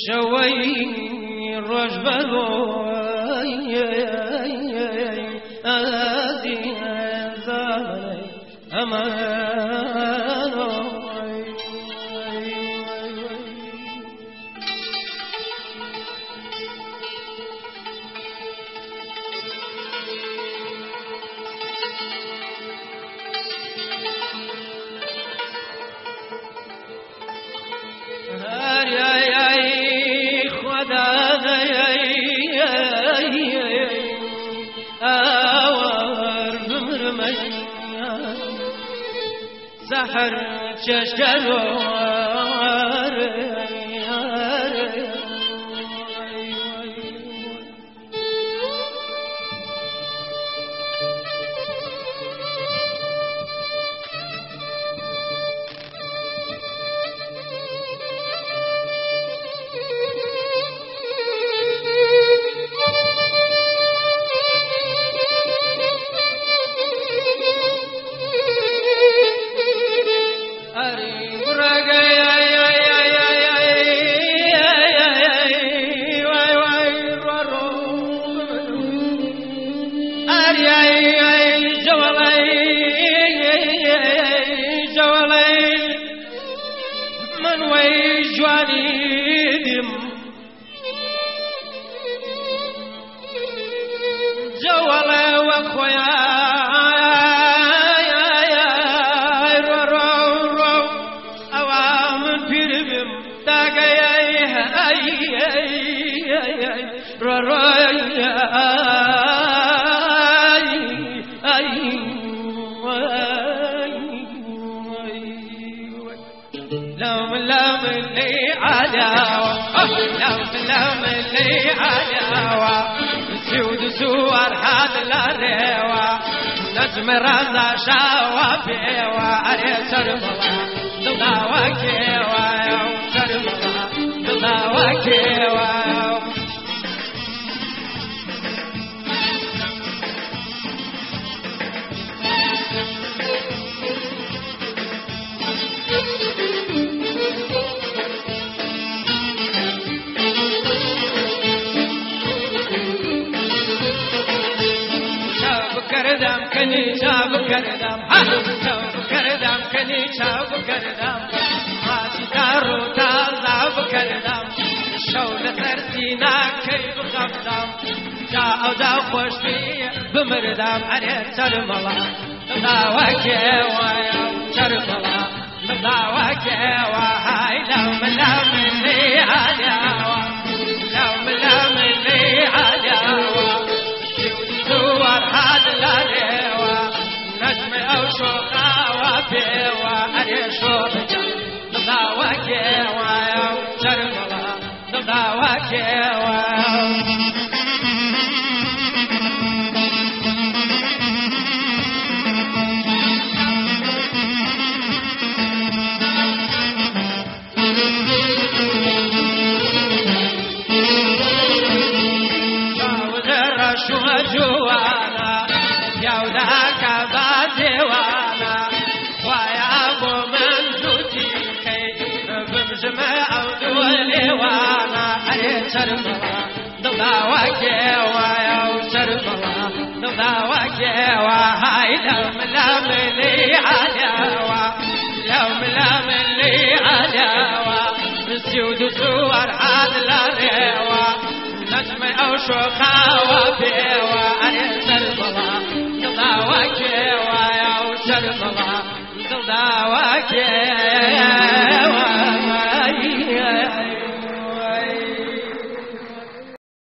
شوي رجبلو أدي زاري أمانو سحر شجر سوار هذا الريوة نجم رزا شاوى بيوة أري شرملا ضدا وكيوة شرملا ضدا وكيوة كني شاب كردم شاب كردم كني شاب كردم هاتي دارو تازاب كردم شول ترسينا كيف خفدم جاء خوش بي بمردم عليه شرملا نضاوكي ويا شرملا نضاوكي وهاي لم لي عليوا لم لي عليوا سوار هذا الريوة نجم أو شوقا وبيوة أري شوقا نضا وكيوة شرملا نضا وكيوة جوانا يا وذاك بادوانا ويا ابو من زوجي كي بمجمع دولي وانا علي شرملا ضدا وكيوا يا شرملا ضدا وكيوا هاي لم لي عليوا لم لي عليوا سيود صور هذا الريوة نجم أو شوقا وبيوة أري شرملا نضا وكيوا ke